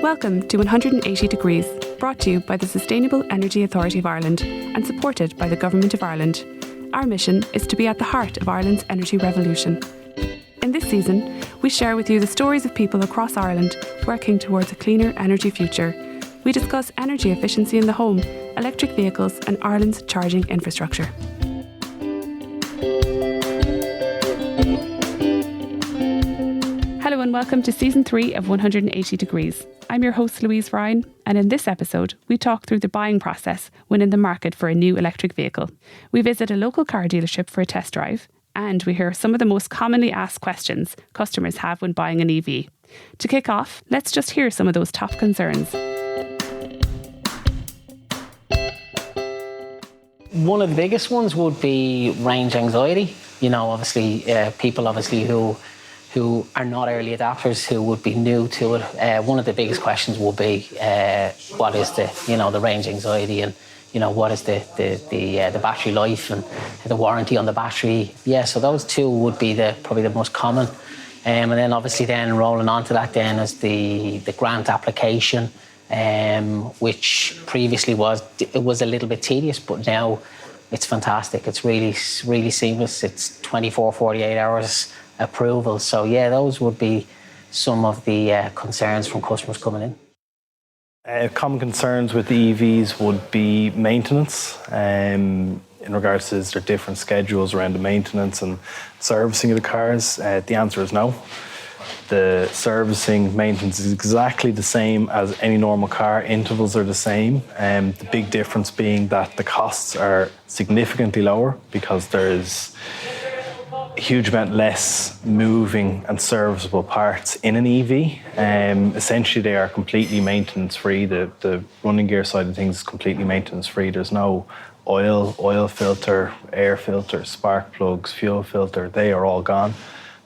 Welcome to 180 Degrees, brought to you by the Sustainable Energy Authority of Ireland and supported by the Government of Ireland. Our mission is to be at the heart of Ireland's energy revolution. In this season, we share with you the stories of people across Ireland working towards a cleaner energy future. We discuss energy efficiency in the home, electric vehicles and Ireland's charging infrastructure. Hello and welcome to Season 3 of 180 Degrees. I'm your host Louise Ryan, and in this episode we talk through the buying process when in the market for a new electric vehicle. We visit a local car dealership for a test drive, and we hear some of the most commonly asked questions customers have when buying an EV. To kick off, let's just hear some of those top concerns. One of the biggest ones would be range anxiety. People who are not early adopters, who would be new to it. One of the biggest questions will be what is the range anxiety, and what is the battery life and the warranty on the battery. Yeah, so those two would be probably the most common. And then obviously then rolling on to that then is the grant application, which previously was a little bit tedious, but now it's fantastic. It's really seamless. It's 24, 48 hours approval. So yeah, those would be some of the concerns from customers coming in. Common concerns with the EVs would be maintenance. In regards to their different schedules around the maintenance and servicing of the cars, the answer is no. The servicing maintenance is exactly the same as any normal car. Intervals are the same. The big difference being that the costs are significantly lower because there is a huge amount less moving and serviceable parts in an EV. Essentially, they are completely maintenance-free. The running gear side of things is completely maintenance-free. There's no oil filter, air filter, spark plugs, fuel filter. They are all gone.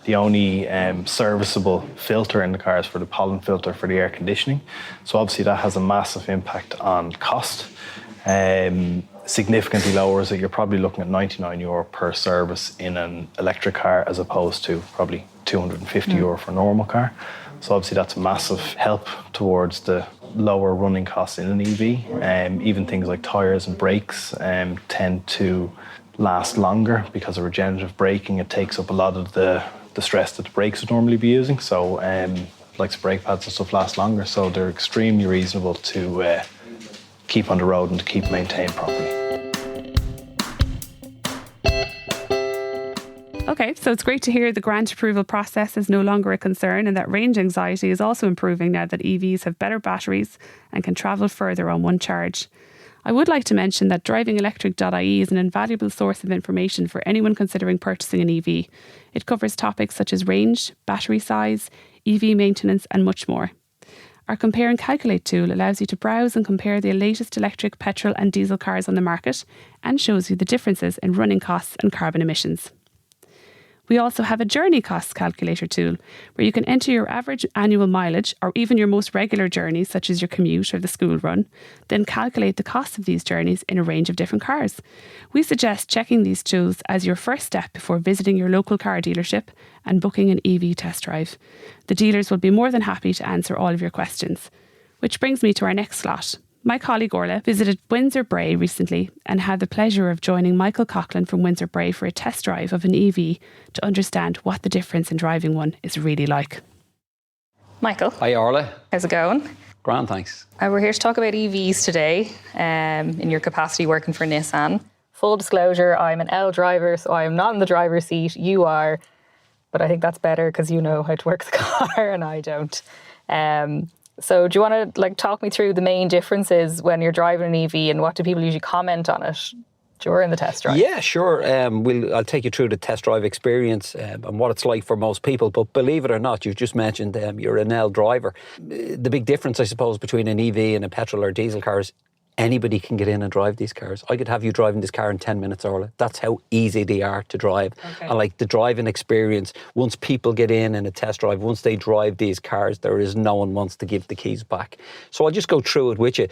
The only serviceable filter in the car is for the pollen filter for the air conditioning. So obviously that has a massive impact on cost. Significantly lowers it. You're probably looking at €99 per service in an electric car as opposed to probably €250 for a normal car. So obviously that's a massive help towards the lower running costs in an EV. Even things like tyres and brakes tend to last longer because of regenerative braking. It takes up a lot of the stress that the brakes would normally be using. So like brake pads and stuff last longer. So they're extremely reasonable to keep on the road and to keep maintained properly. Okay, so it's great to hear the grant approval process is no longer a concern and that range anxiety is also improving now that EVs have better batteries and can travel further on one charge. I would like to mention that drivingelectric.ie is an invaluable source of information for anyone considering purchasing an EV. It covers topics such as range, battery size, EV maintenance and much more. Our Compare and Calculate tool allows you to browse and compare the latest electric, petrol and diesel cars on the market and shows you the differences in running costs and carbon emissions. We also have a journey costs calculator tool where you can enter your average annual mileage or even your most regular journeys such as your commute or the school run, then calculate the cost of these journeys in a range of different cars. We suggest checking these tools as your first step before visiting your local car dealership and booking an EV test drive. The dealers will be more than happy to answer all of your questions. Which brings me to our next slot. My colleague Orla visited Windsor Bray recently and had the pleasure of joining Michael Coughlin from Windsor Bray for a test drive of an EV to understand what the difference in driving one is really like. Michael. Hi Orla. How's it going? Grand, thanks. We're here to talk about EVs today in your capacity working for Nissan. Full disclosure, I'm an L driver, so I am not in the driver's seat. You are, but I think that's better because you know how to work the car and I don't. So do you want to talk me through the main differences when you're driving an EV and what do people usually comment on it during the test drive? Yeah, sure. I'll take you through the test drive experience and what it's like for most people. But believe it or not, you've just mentioned you're an L driver. The big difference, I suppose, between an EV and a petrol or diesel car is anybody can get in and drive these cars. I could have you driving this car in 10 minutes, Orla. That's how easy they are to drive. Okay. And the driving experience, once people get in a test drive, once they drive these cars, there is no one wants to give the keys back. So I'll just go through it with you.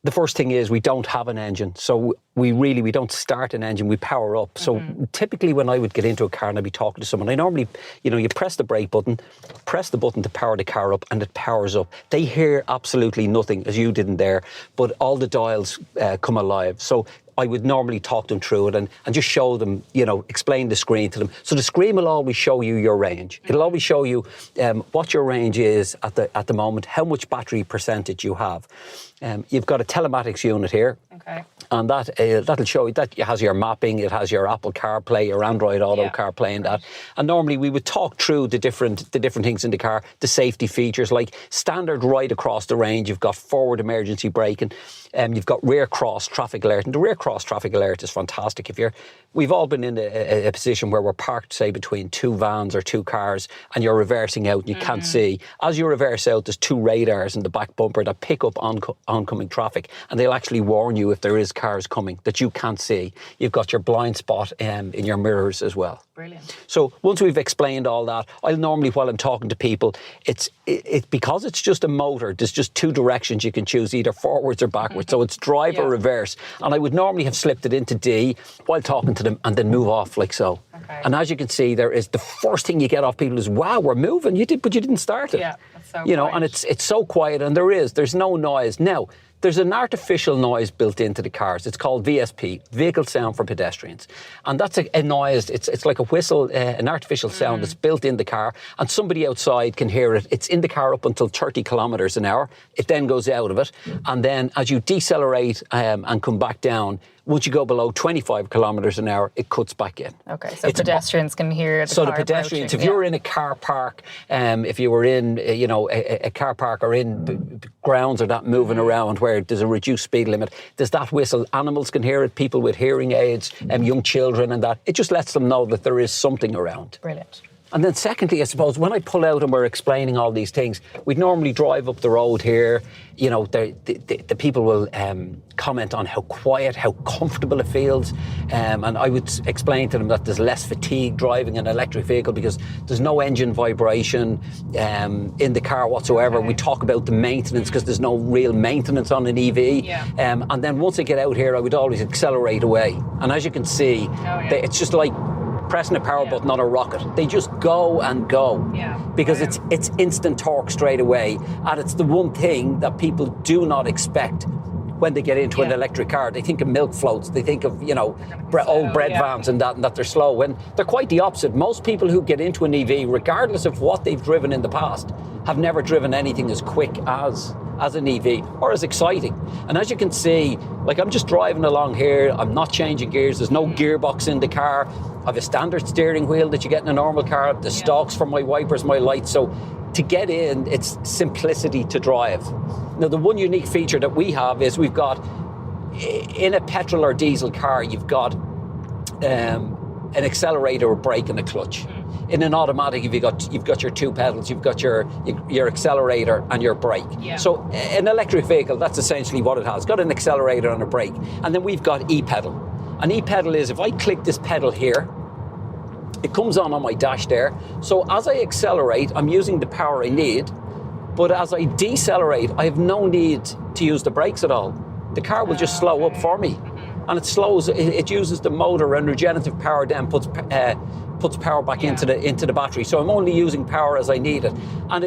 the first thing is we don't have an engine. So we don't start an engine, we power up. So typically when I would get into a car and I'd be talking to someone, I normally, you press the brake button, press the button to power the car up, and it powers up. They hear absolutely nothing, as you didn't there, but all the dials come alive. So I would normally talk them through it and just show them, explain the screen to them. So the screen will always show you your range. It'll always show you what your range is at the moment, how much battery percentage you have. You've got a telematics unit here. Okay. And that'll show you that it has your mapping, it has your Apple CarPlay, your Android Auto CarPlay and that. And normally we would talk through the different things in the car, the safety features, like standard right across the range. You've got forward emergency braking, you've got rear cross traffic alert, and the rear cross traffic alert is fantastic. We've all been in a position where we're parked, say, between two vans or two cars, and you're reversing out and you can't see. As you reverse out, there's two radars in the back bumper that pick up oncoming traffic, and they'll actually warn you if there is cars coming that you can't see. You've got your blind spot in your mirrors as well. Brilliant. So once we've explained all that, I'll normally, while I'm talking to people, because it's just a motor, there's just two directions you can choose, either forwards or backwards. So it's drive or reverse. And I would normally have slipped it into D while talking to them and then move off like so. Okay. And as you can see, there is the first thing you get off people is, wow, we're moving. But you didn't start it. Yeah, that's so quiet. And it's so quiet, and there's no noise. Now, there's an artificial noise built into the cars. It's called VSP, Vehicle Sound for Pedestrians. And that's a noise, it's like a whistle, an artificial sound that's built in the car, and somebody outside can hear it. It's in the car up until 30 kilometres an hour. It then goes out of it. And then as you decelerate and come back down, once you go below 25 kilometres an hour, it cuts back in. Okay, so pedestrians can hear the car. So the pedestrians, if you're in a car park, if you were in, a car park or in grounds or that moving around where there's a reduced speed limit, there's that whistle. Animals can hear it, people with hearing aids, young children and that. It just lets them know that there is something around. Brilliant. And then secondly, I suppose, when I pull out and we're explaining all these things, we'd normally drive up the road here. The people will comment on how quiet, how comfortable it feels. And I would explain to them that there's less fatigue driving an electric vehicle because there's no engine vibration in the car whatsoever. We talk about the maintenance because there's no real maintenance on an EV. And then once I get out here, I would always accelerate away. And as you can see, it's just like pressing a power button on a rocket. They just go and go because it's instant torque straight away, and it's the one thing that people do not expect when they get into an electric car. They think of milk floats, they think of old bread vans and that they're slow, when they're quite the opposite. Most people who get into an EV, regardless of what they've driven in the past, have never driven anything as quick as an EV or as exciting. And as you can see, like, I'm just driving along here, I'm not changing gears, there's no gearbox in the car. I have a standard steering wheel that you get in a normal car, the stalks for my wipers, my lights. So to get in, it's simplicity to drive. Now, the one unique feature that we have is we've got, in a petrol or diesel car, you've got an accelerator, a brake and a clutch. In an automatic, you've got your two pedals, you've got your accelerator and your brake. So an electric vehicle, that's essentially what it has. It's got an accelerator and a brake. And then we've got e-pedal. An e-pedal is, if I click this pedal here, it comes on my dash there. So as I accelerate, I'm using the power I need. But as I decelerate, I have no need to use the brakes at all. The car will just slow up for me. And it uses the motor, and regenerative power then puts power back into the battery. So I'm only using power as I need it. And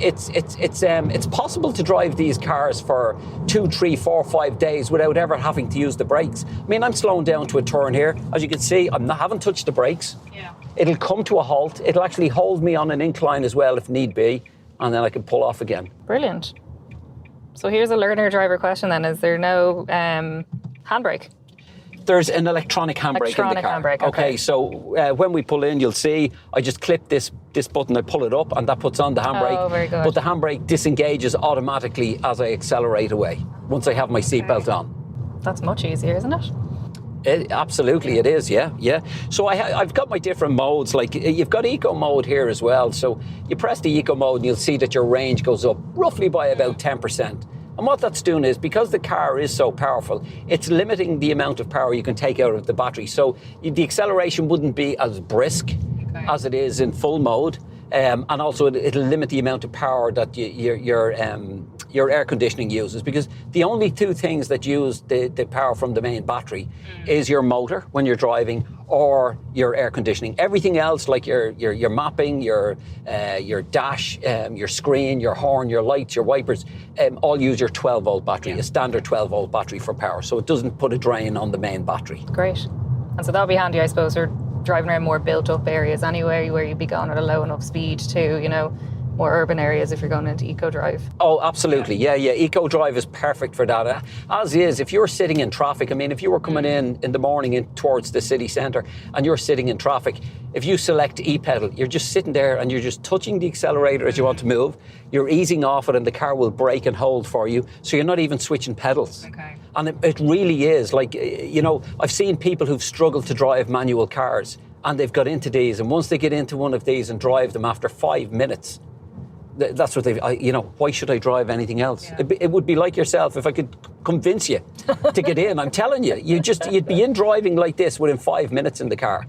it's possible to drive these cars for 2, 3, 4, 5 days without ever having to use the brakes. I mean, I'm slowing down to a turn here. As you can see, I haven't touched the brakes. It'll come to a halt. It'll actually hold me on an incline as well if need be, and then I can pull off again. Brilliant. So here's a learner driver question then. Is there no handbrake? There's an electronic handbrake in the car. Handbrake, okay. So when we pull in, you'll see I just clip this button, I pull it up, and that puts on the handbrake. Oh, very good. But the handbrake disengages automatically as I accelerate away, once I have my seatbelt on. That's much easier, isn't it? Absolutely, it is, yeah. So I've got my different modes, like you've got eco mode here as well. So you press the eco mode and you'll see that your range goes up roughly by about 10%. And what that's doing is, because the car is so powerful, it's limiting the amount of power you can take out of the battery. So the acceleration wouldn't be as brisk as it is in full mode. And also it'll limit the amount of power that your air conditioning uses, because the only two things that use the power from the main battery is your motor when you're driving or your air conditioning. Everything else, like your mapping, your dash, your screen, your horn, your lights, your wipers, all use your 12-volt battery, a standard 12-volt battery for power. So it doesn't put a drain on the main battery. Great. And so that'll be handy, I suppose, for driving around more built-up areas anyway, where you'd be going at a low enough speed too, more urban areas if you're going into Eco Drive. Oh, absolutely. Yeah. Eco Drive is perfect for that. As is, if you're sitting in traffic, I mean, if you were coming in the morning in towards the city centre and you're sitting in traffic, if you select e-pedal, you're just sitting there and you're just touching the accelerator as you want to move. You're easing off it and the car will brake and hold for you. So you're not even switching pedals. Okay. And it really is. Like, I've seen people who've struggled to drive manual cars and they've got into these. And once they get into one of these and drive them after 5 minutes, that's what why should I drive anything else? Yeah. It would be like yourself if I could convince you to get in. I'm telling you, you'd be in driving like this within 5 minutes in the car.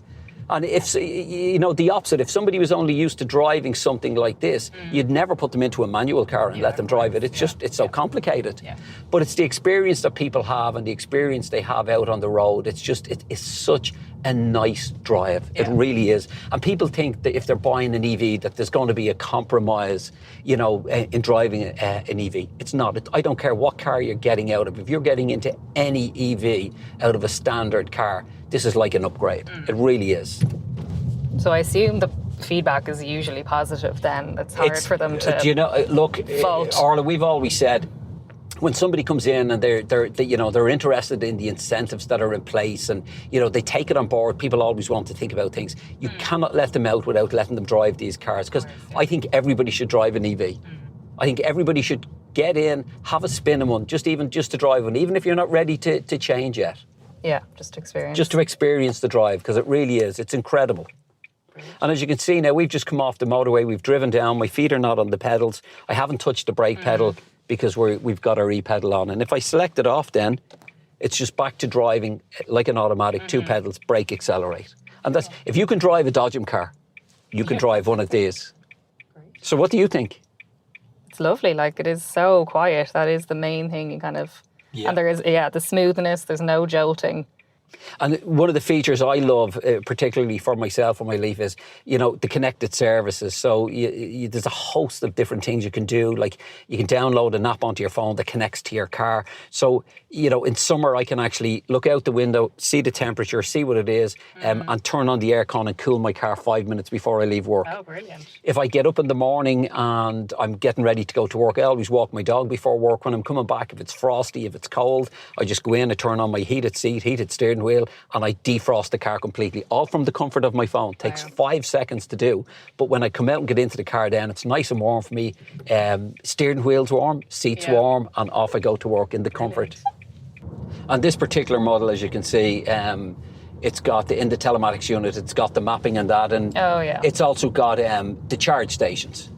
And if, the opposite, if somebody was only used to driving something like this, you'd never put them into a manual car and let them drive it. It's so complicated. Yeah. But it's the experience that people have and the experience they have out on the road. It's such a nice drive. Yeah. It really is. And people think that if they're buying an EV that there's going to be a compromise, in driving an EV. It's not. I don't care what car you're getting out of. If you're getting into any EV out of a standard car, this is like an upgrade. It really is. So I assume the feedback is usually positive then. It's hard for them to look, fault. Orla, we've always said, when somebody comes in and they're interested in the incentives that are in place and they take it on board, people always want to think about things. You cannot let them out without letting them drive these cars, because I think everybody should drive an EV. I think everybody should get in, have a spin in one, just to drive one, even if you're not ready to change yet. Yeah, just experience. Just to experience the drive, because it really is. It's incredible. And as you can see now, we've just come off the motorway. We've driven down. My feet are not on the pedals. I haven't touched the brake pedal because we've got our e-pedal on. And if I select it off then, it's just back to driving like an automatic, 2 pedals, brake, accelerate. And that's, if you can drive a Dodgem car, you can drive one of these. Great. So what do you think? It's lovely. Like, it is so quiet. That is the main thing. You kind of... Yeah. And there is, the smoothness, there's no jolting. And one of the features I love, particularly for myself and my Leaf, is, the connected services. So there's a host of different things you can do. Like, you can download an app onto your phone that connects to your car. So, in summer, I can actually look out the window, see the temperature, see what it is, and turn on the aircon and cool my car 5 minutes before I leave work. Oh, brilliant. If I get up in the morning and I'm getting ready to go to work, I always walk my dog before work. When I'm coming back, if it's frosty, if it's cold, I just go in, I turn on my heated seat, heated steering wheel, and I defrost the car completely, all from the comfort of my phone. Takes 5 seconds to do, but when I come out and get into the car then, it's nice and warm for me. Steering wheel's warm, seat's warm, and off I go to work in the comfort. And this particular model, as you can see, it's got in the telematics unit, it's got the mapping and that, and it's also got the charge stations.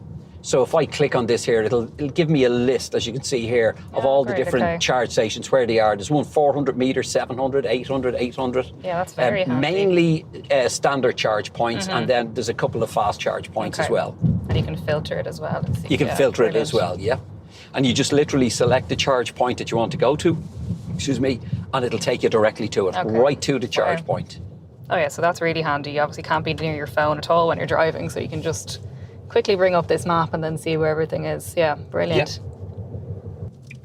So if I click on this here, it'll give me a list, as you can see here, of all the different charge stations, where they are. There's one 400 metres, 700, 800, 800. Yeah, that's very handy. Mainly standard charge points, and then there's a couple of fast charge points as well. And you can filter it as well. You can filter it as well, yeah. And you just literally select the charge point that you want to go to, and it'll take you directly to it, right to the charge point. Oh yeah, so that's really handy. You obviously can't be near your phone at all when you're driving, so you can just quickly bring up this map and then see where everything is. Yeah, brilliant.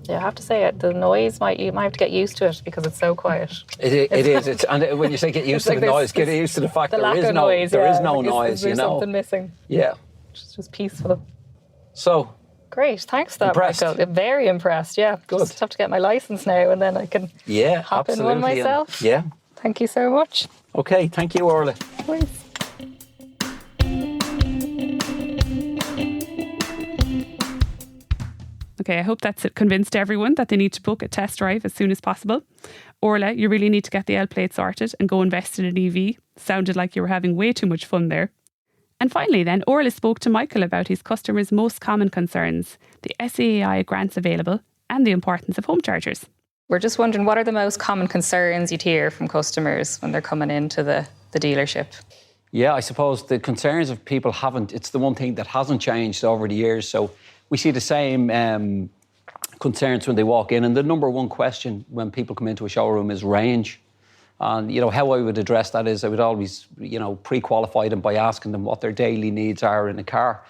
Yeah, I have to say it. The noise you might have to get used to it because it's so quiet. It is. And when you say get used to the noise, get used to the fact there is no noise. There is no noise. There's something missing. Yeah, it's just peaceful. So great, thanks for that, impressed. Michael. I'm very impressed. Yeah, good. Just have to get my license now, and then I can hop in one myself. Yeah. Thank you so much. Okay, thank you, Orla. Thanks. Okay, I hope that's convinced everyone that they need to book a test drive as soon as possible. Orla, you really need to get the L plate sorted and go invest in an EV. Sounded like you were having way too much fun there. And finally then, Orla spoke to Michael about his customers' most common concerns, the SAEI grants available, and the importance of home chargers. We're just wondering, what are the most common concerns you'd hear from customers when they're coming into the dealership? Yeah, I suppose the concerns of people it's the one thing that hasn't changed over the years. So we see the same concerns when they walk in. And the number one question when people come into a showroom is range. And, how I would address that is I would always, pre-qualify them by asking them what their daily needs are in a car.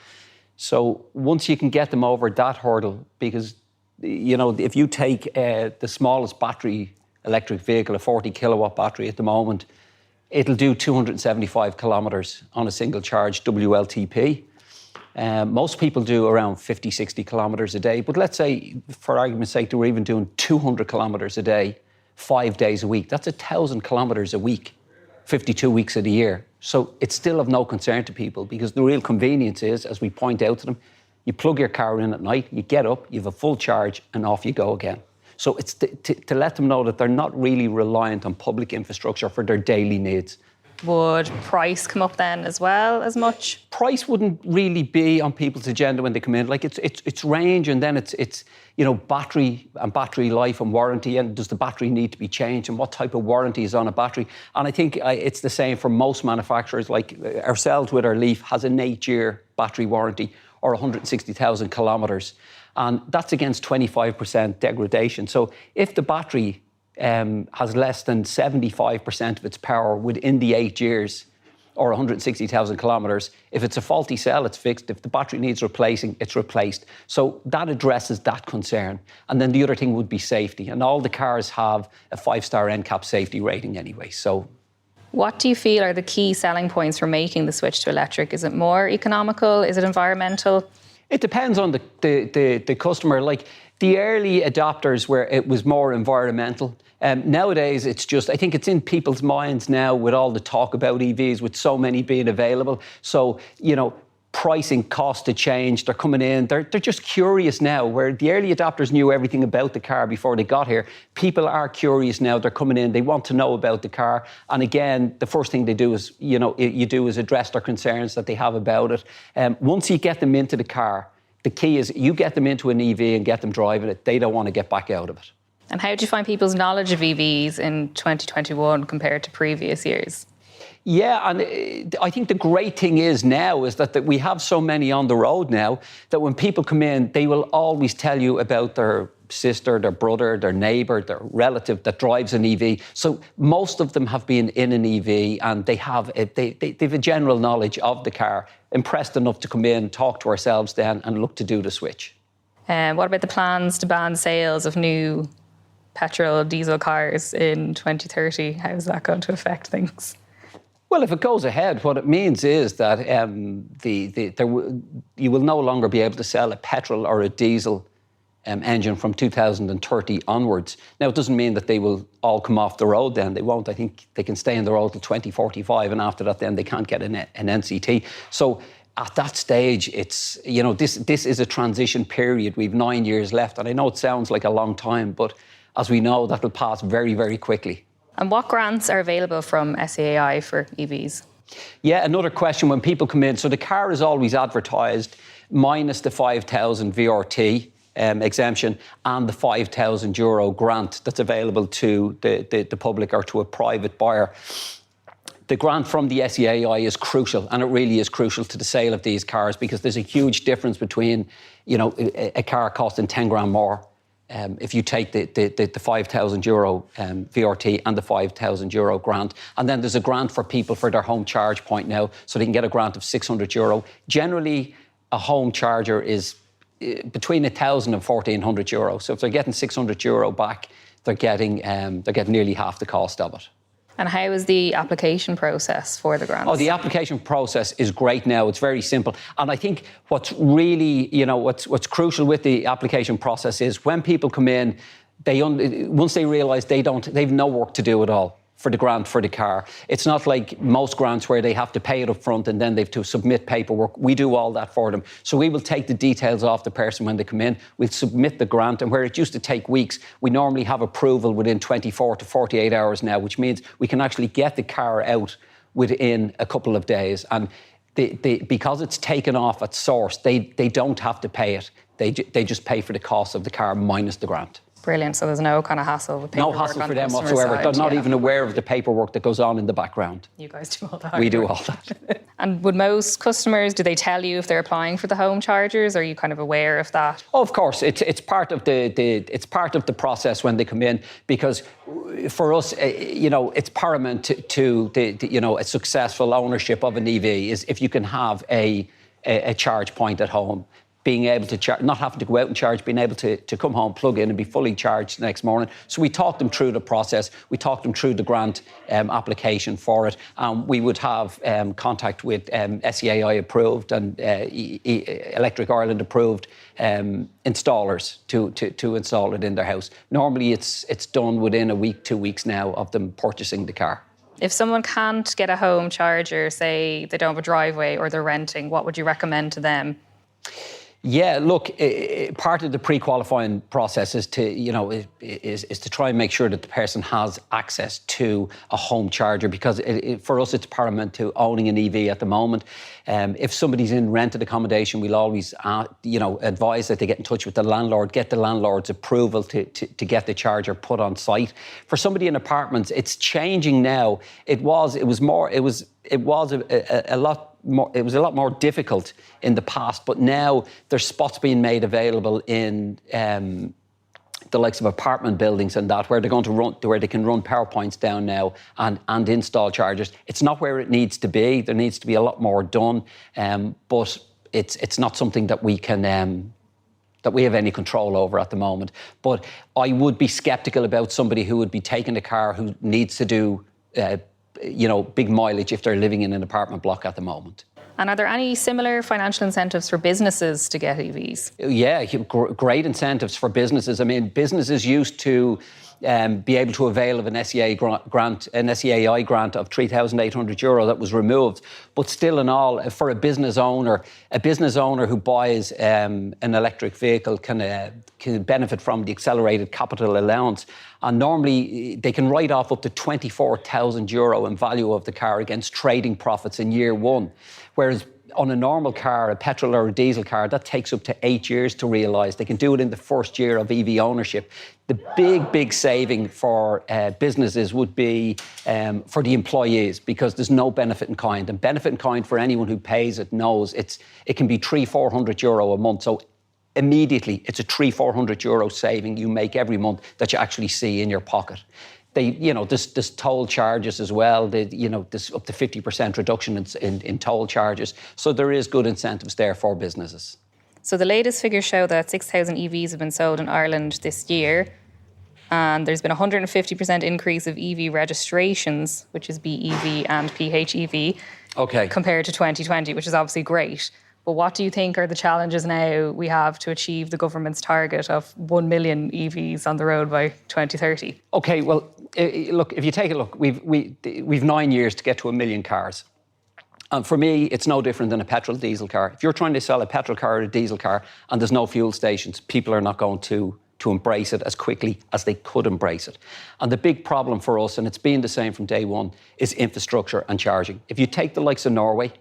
So once you can get them over that hurdle, because, if you take the smallest battery electric vehicle, a 40 kilowatt battery at the moment, it'll do 275 kilometres on a single charge WLTP. Most people do around 50, 60 kilometres a day. But let's say, for argument's sake, they were even doing 200 kilometres a day, 5 days a week. That's 1,000 kilometres a week, 52 weeks of the year. So it's still of no concern to people, because the real convenience is, as we point out to them, you plug your car in at night, you get up, you have a full charge, and off you go again. So it's to let them know that they're not really reliant on public infrastructure for their daily needs. Would price come up then as well as much? Price wouldn't really be on people's agenda when they come in. Like it's range, and then it's battery and battery life and warranty, and does the battery need to be changed, and what type of warranty is on a battery. And I think it's the same for most manufacturers. Like ourselves with our Leaf has an 8-year battery warranty or 160,000 kilometres, and that's against 25% degradation. So if the battery has less than 75% of its power within the 8 years or 160,000 kilometres. If it's a faulty cell, it's fixed. If the battery needs replacing, it's replaced. So that addresses that concern. And then the other thing would be safety. And all the cars have a 5-star NCAP safety rating anyway. So, what do you feel are the key selling points for making the switch to electric? Is it more economical? Is it environmental? It depends on the customer. Like the early adopters where it was more environmental. Nowadays, I think it's in people's minds now with all the talk about EVs, with so many being available. So, pricing, cost to change, they're coming in. They're just curious now, where the early adopters knew everything about the car before they got here. People are curious now. They're coming in. They want to know about the car. And again, the first thing they do is, is address their concerns that they have about it. Once you get them into the car, the key is you get them into an EV and get them driving it. They don't want to get back out of it. And how do you find people's knowledge of EVs in 2021 compared to previous years? Yeah, and I think the great thing is now is that we have so many on the road now that when people come in, they will always tell you about their sister, their brother, their neighbour, their relative that drives an EV. So most of them have been in an EV, and they have a general knowledge of the car, impressed enough to come in, talk to ourselves then, and look to do the switch. What about the plans to ban sales of new petrol, diesel cars in 2030? How is that going to affect things? Well, if it goes ahead, what it means is that you will no longer be able to sell a petrol or a diesel engine from 2030 onwards. Now, it doesn't mean that they will all come off the road then. They won't. I think they can stay in the road till 2045, and after that then they can't get an NCT. So at that stage, it's, this is a transition period. We've 9 years left, and I know it sounds like a long time, but as we know, that will pass very, very quickly. And what grants are available from SAI for EVs? Yeah, another question when people come in. So the car is always advertised minus the 5,000 VRT exemption and the €5,000 grant that's available to the public or to a private buyer. The grant from the SAI is crucial, and it really is crucial to the sale of these cars, because there's a huge difference between, a car costing 10 grand more. If you take the €5,000 VRT and the €5,000 grant. And then there's a grant for people for their home charge point now, so they can get a grant of €600. Generally, a home charger is between €1,000 and €1,400. So if they're getting €600 back, they're getting nearly half the cost of it. And how is the application process for the grants? Oh, the application process is great now. It's very simple. And I think what's really, what's crucial with the application process is when people come in, once they realise they've no work to do at all for the grant for the car. It's not like most grants where they have to pay it up front and then they've to submit paperwork. We do all that for them. So we will take the details off the person when they come in. We'll submit the grant, and where it used to take weeks, we normally have approval within 24 to 48 hours now, which means we can actually get the car out within a couple of days. And because it's taken off at source, they don't have to pay it. They just pay for the cost of the car minus the grant. Brilliant. So there's no kind of hassle with No paperwork hassle on for the them customer whatsoever. side, They're not yeah. even aware of the paperwork that goes on in the background. You guys do all that. We do all that. And would most customers, do they tell you if they're applying for the home chargers? Are you kind of aware of that? Oh, of course, it's part of the process when they come in, because for us, it's paramount to a successful ownership of an EV is if you can have a charge point at home. Being able to charge, not having to go out and charge, being able to come home, plug in and be fully charged the next morning. So we talked them through the process. We talked them through the grant application for it. We would have contact with SEAI approved and Electric Ireland approved installers to install it in their house. Normally it's done within a week, 2 weeks now of them purchasing the car. If someone can't get a home charger, say they don't have a driveway or they're renting, what would you recommend to them? Yeah, look, part of the pre-qualifying process is to, is to try and make sure that the person has access to a home charger, because for us it's paramount to owning an EV at the moment. If somebody's in rented accommodation, we'll always, advise that they get in touch with the landlord, get the landlord's approval to get the charger put on site. For somebody in apartments, it's changing now. It was a lot more difficult in the past, but now there's spots being made available in the likes of apartment buildings and that, where they can run power points down now and install chargers. It's not where it needs to be. There needs to be a lot more done, but it's not something that we can that we have any control over at the moment. But I would be sceptical about somebody who would be taking a car who needs to do big mileage if they're living in an apartment block at the moment. And are there any similar financial incentives for businesses to get EVs? Yeah, great incentives for businesses. I mean, businesses used to be able to avail of an SEAI grant of €3,800 that was removed. But still in all, for a business owner who buys an electric vehicle can benefit from the accelerated capital allowance. And normally they can write off up to €24,000 in value of the car against trading profits in year one. Whereas on a normal car, a petrol or a diesel car, that takes up to 8 years to realise. They can do it in the first year of EV ownership. The big saving for businesses would be for the employees, because there's no benefit in kind. And benefit in kind, for anyone who pays it knows, it can be €300-400 a month. So immediately, it's a €300-400 saving you make every month that you actually see in your pocket. There's toll charges as well. There's up to 50% reduction in toll charges. So there is good incentives there for businesses. So the latest figures show that 6,000 EVs have been sold in Ireland this year. And there's been a 150% increase of EV registrations, which is BEV and PHEV, compared to 2020, which is obviously great. But what do you think are the challenges now we have to achieve the government's target of 1 million EVs on the road by 2030? Okay, well, look, if you take a look, we've 9 years to get to 1 million cars. And for me, it's no different than a petrol diesel car. If you're trying to sell a petrol car or a diesel car and there's no fuel stations, people are not going to embrace it as quickly as they could embrace it. And the big problem for us, and it's been the same from day one, is infrastructure and charging. If you take the likes of Norway,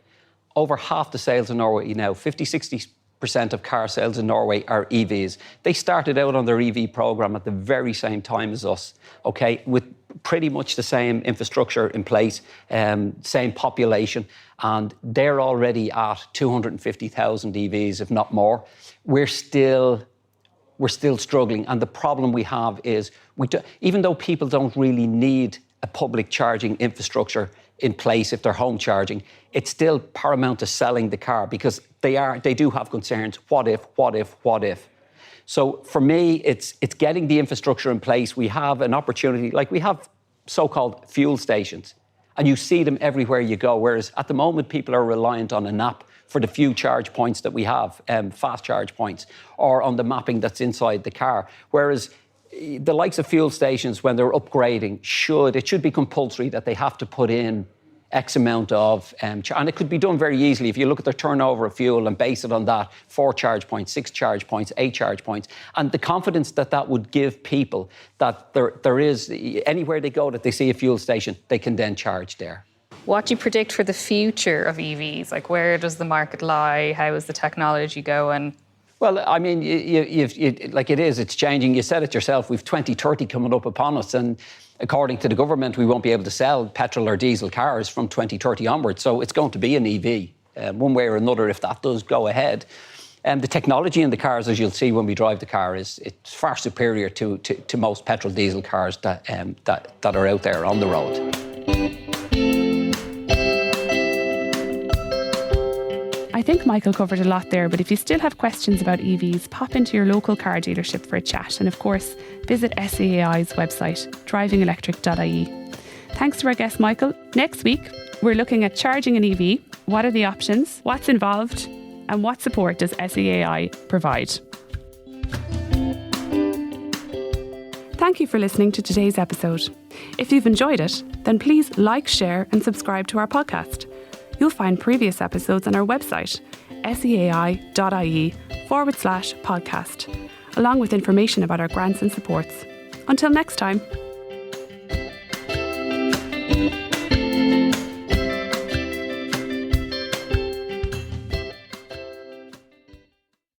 over half the sales in Norway now, 50-60% of car sales in Norway are EVs. They started out on their EV programme at the very same time as us, okay, with pretty much the same infrastructure in place, same population, and they're already at 250,000 EVs, if not more. We're still struggling, and the problem we have is, even though people don't really need a public charging infrastructure in place if they're home charging, it's still paramount to selling the car, because they do have concerns. What if? So for me, it's getting the infrastructure in place. We have an opportunity, like we have so-called fuel stations, and you see them everywhere you go, whereas at the moment people are reliant on an app for the few charge points that we have, fast charge points, or on the mapping that's inside the car. Whereas the likes of fuel stations, when they're upgrading, it should be compulsory that they have to put in X amount of, and it could be done very easily if you look at their turnover of fuel and base it on that, 4 charge points, 6 charge points, 8 charge points, and the confidence that would give people that there is, anywhere they go that they see a fuel station, they can then charge there. What do you predict for the future of EVs? Like, where does the market lie? How is the technology going? Well, I mean, it's changing. You said it yourself. We've 2030 coming up upon us, and according to the government, we won't be able to sell petrol or diesel cars from 2030 onwards. So it's going to be an EV, one way or another, if that does go ahead. And the technology in the cars, as you'll see when we drive the car, it's far superior to most petrol diesel cars that are out there on the road. I think Michael covered a lot there, but if you still have questions about EVs, pop into your local car dealership for a chat. And of course, visit SEAI's website, drivingelectric.ie. Thanks to our guest, Michael. Next week, we're looking at charging an EV. What are the options? What's involved? And what support does SEAI provide? Thank you for listening to today's episode. If you've enjoyed it, then please like, share and subscribe to our podcast. You'll find previous episodes on our website, seai.ie/podcast, along with information about our grants and supports. Until next time.